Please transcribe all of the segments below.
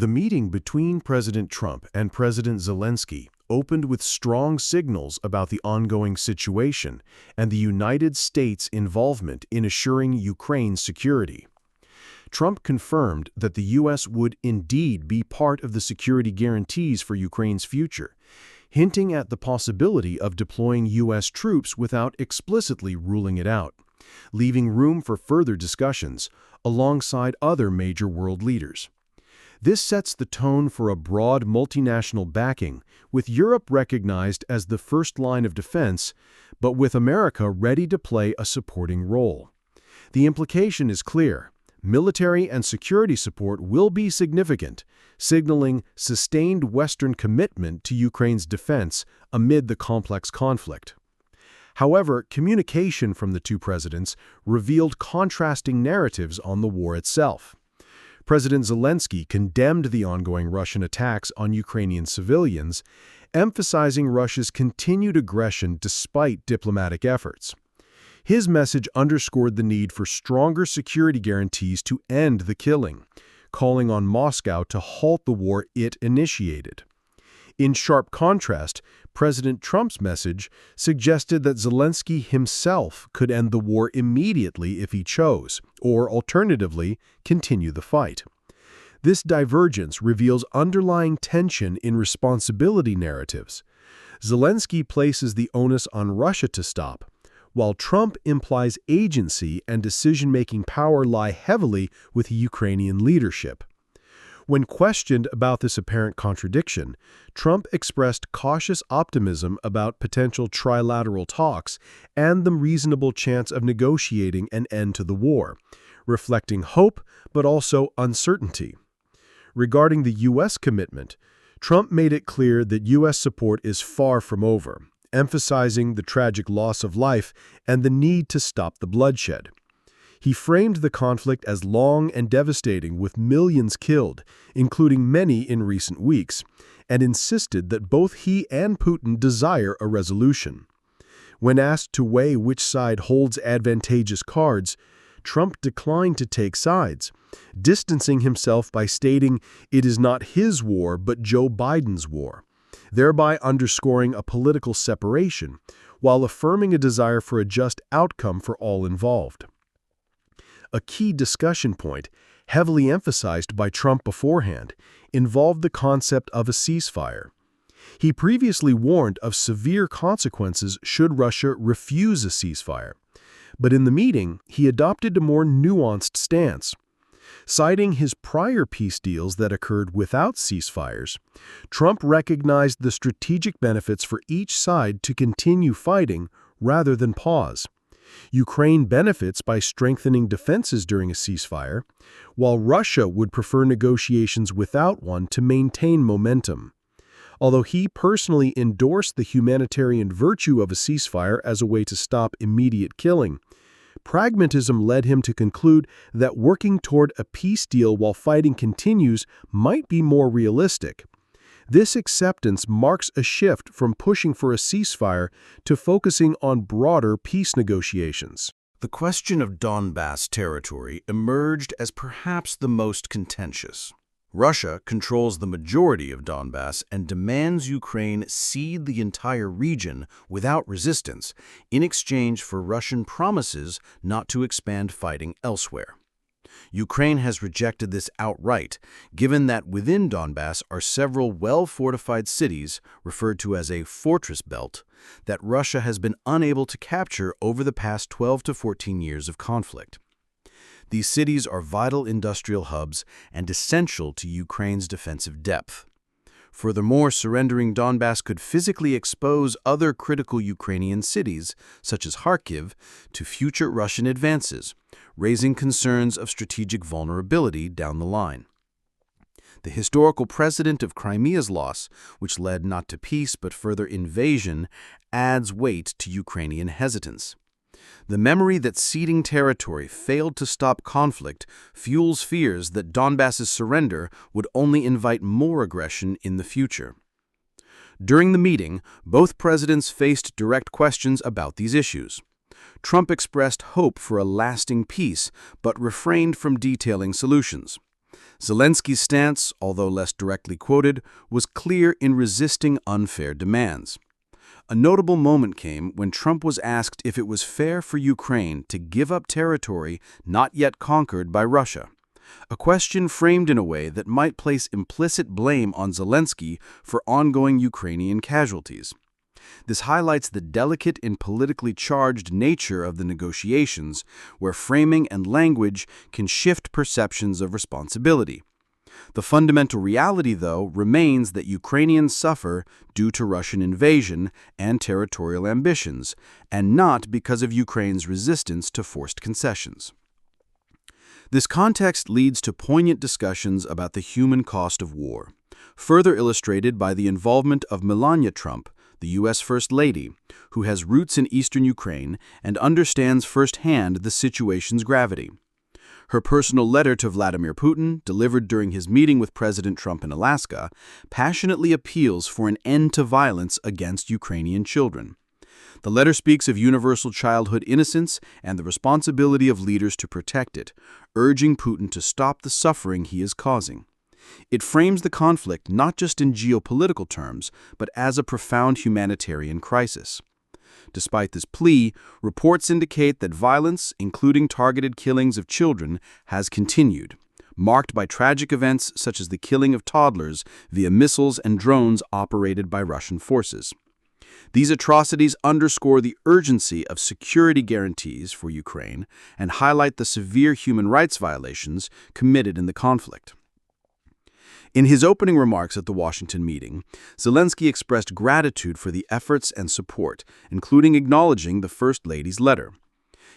The meeting between President Trump and President Zelensky opened with strong signals about the ongoing situation and the United States' involvement in assuring Ukraine's security. Trump confirmed that the U.S. would indeed be part of the security guarantees for Ukraine's future, hinting at the possibility of deploying U.S. troops without explicitly ruling it out, leaving room for further discussions alongside other major world leaders. This sets the tone for a broad multinational backing, with Europe recognized as the first line of defense, but with America ready to play a supporting role. The implication is clear. Military and security support will be significant, signaling sustained Western commitment to Ukraine's defense amid the complex conflict. However, communication from the two presidents revealed contrasting narratives on the war itself. President Zelensky condemned the ongoing Russian attacks on Ukrainian civilians, emphasizing Russia's continued aggression despite diplomatic efforts. His message underscored the need for stronger security guarantees to end the killing, calling on Moscow to halt the war it initiated. In sharp contrast, President Trump's message suggested that Zelensky himself could end the war immediately if he chose, or alternatively, continue the fight. This divergence reveals underlying tension in responsibility narratives. Zelensky places the onus on Russia to stop, while Trump implies agency and decision-making power lie heavily with Ukrainian leadership. When questioned about this apparent contradiction, Trump expressed cautious optimism about potential trilateral talks and the reasonable chance of negotiating an end to the war, reflecting hope but also uncertainty. Regarding the U.S. commitment, Trump made it clear that U.S. support is far from over, emphasizing the tragic loss of life and the need to stop the bloodshed. He framed the conflict as long and devastating, with millions killed, including many in recent weeks, and insisted that both he and Putin desire a resolution. When asked to weigh which side holds advantageous cards, Trump declined to take sides, distancing himself by stating it is not his war but Joe Biden's war, thereby underscoring a political separation, while affirming a desire for a just outcome for all involved. A key discussion point, heavily emphasized by Trump beforehand, involved the concept of a ceasefire. He previously warned of severe consequences should Russia refuse a ceasefire. But in the meeting, he adopted a more nuanced stance. Citing his prior peace deals that occurred without ceasefires, Trump recognized the strategic benefits for each side to continue fighting rather than pause. Ukraine benefits by strengthening defenses during a ceasefire, while Russia would prefer negotiations without one to maintain momentum. Although he personally endorsed the humanitarian virtue of a ceasefire as a way to stop immediate killing, pragmatism led him to conclude that working toward a peace deal while fighting continues might be more realistic. This acceptance marks a shift from pushing for a ceasefire to focusing on broader peace negotiations. The question of Donbas territory emerged as perhaps the most contentious. Russia controls the majority of Donbas and demands Ukraine cede the entire region without resistance in exchange for Russian promises not to expand fighting elsewhere. Ukraine has rejected this outright, given that within Donbas are several well-fortified cities, referred to as a fortress belt, that Russia has been unable to capture over the past 12 to 14 years of conflict. These cities are vital industrial hubs and essential to Ukraine's defensive depth. Furthermore, surrendering Donbas could physically expose other critical Ukrainian cities, such as Kharkiv, to future Russian advances, raising concerns of strategic vulnerability down the line. The historical precedent of Crimea's loss, which led not to peace but further invasion, adds weight to Ukrainian hesitance. The memory that ceding territory failed to stop conflict fuels fears that Donbas's surrender would only invite more aggression in the future. During the meeting, both presidents faced direct questions about these issues. Trump expressed hope for a lasting peace, but refrained from detailing solutions. Zelensky's stance, although less directly quoted, was clear in resisting unfair demands. A notable moment came when Trump was asked if it was fair for Ukraine to give up territory not yet conquered by Russia, a question framed in a way that might place implicit blame on Zelensky for ongoing Ukrainian casualties. This highlights the delicate and politically charged nature of the negotiations, where framing and language can shift perceptions of responsibility. The fundamental reality, though, remains that Ukrainians suffer due to Russian invasion and territorial ambitions, and not because of Ukraine's resistance to forced concessions. This context leads to poignant discussions about the human cost of war, further illustrated by the involvement of Melania Trump, the U.S. First Lady, who has roots in eastern Ukraine and understands firsthand the situation's gravity. Her personal letter to Vladimir Putin, delivered during his meeting with President Trump in Alaska, passionately appeals for an end to violence against Ukrainian children. The letter speaks of universal childhood innocence and the responsibility of leaders to protect it, urging Putin to stop the suffering he is causing. It frames the conflict not just in geopolitical terms, but as a profound humanitarian crisis. Despite this plea, reports indicate that violence, including targeted killings of children, has continued, marked by tragic events such as the killing of toddlers via missiles and drones operated by Russian forces. These atrocities underscore the urgency of security guarantees for Ukraine and highlight the severe human rights violations committed in the conflict. In his opening remarks at the Washington meeting, Zelensky expressed gratitude for the efforts and support, including acknowledging the First Lady's letter.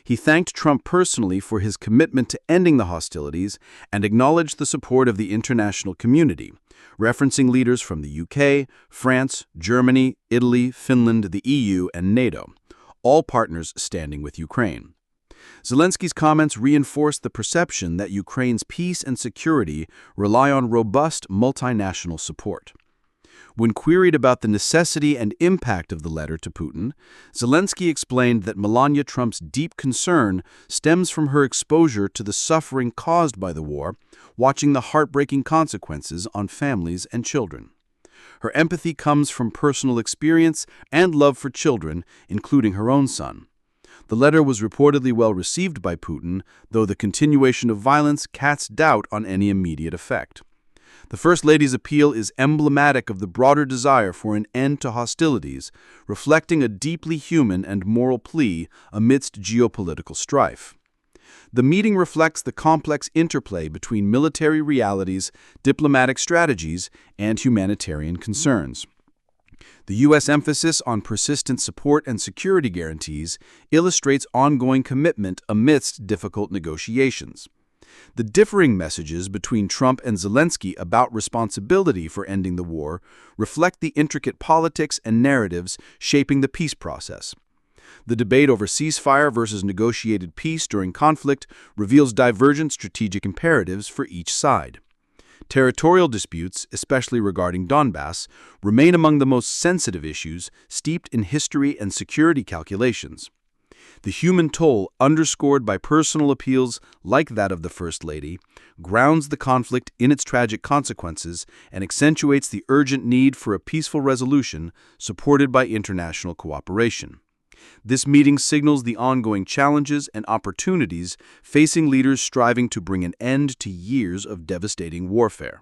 He thanked Trump personally for his commitment to ending the hostilities and acknowledged the support of the international community, referencing leaders from the UK, France, Germany, Italy, Finland, the EU, and NATO, all partners standing with Ukraine. Zelensky's comments reinforced the perception that Ukraine's peace and security rely on robust multinational support. When queried about the necessity and impact of the letter to Putin, Zelensky explained that Melania Trump's deep concern stems from her exposure to the suffering caused by the war, watching the heartbreaking consequences on families and children. Her empathy comes from personal experience and love for children, including her own son. The letter was reportedly well received by Putin, though the continuation of violence casts doubt on any immediate effect. The First Lady's appeal is emblematic of the broader desire for an end to hostilities, reflecting a deeply human and moral plea amidst geopolitical strife. The meeting reflects the complex interplay between military realities, diplomatic strategies, and humanitarian concerns. The U.S. emphasis on persistent support and security guarantees illustrates ongoing commitment amidst difficult negotiations. The differing messages between Trump and Zelensky about responsibility for ending the war reflect the intricate politics and narratives shaping the peace process. The debate over ceasefire versus negotiated peace during conflict reveals divergent strategic imperatives for each side. Territorial disputes, especially regarding Donbas, remain among the most sensitive issues steeped in history and security calculations. The human toll, underscored by personal appeals like that of the First Lady, grounds the conflict in its tragic consequences and accentuates the urgent need for a peaceful resolution supported by international cooperation. This meeting signals the ongoing challenges and opportunities facing leaders striving to bring an end to years of devastating warfare.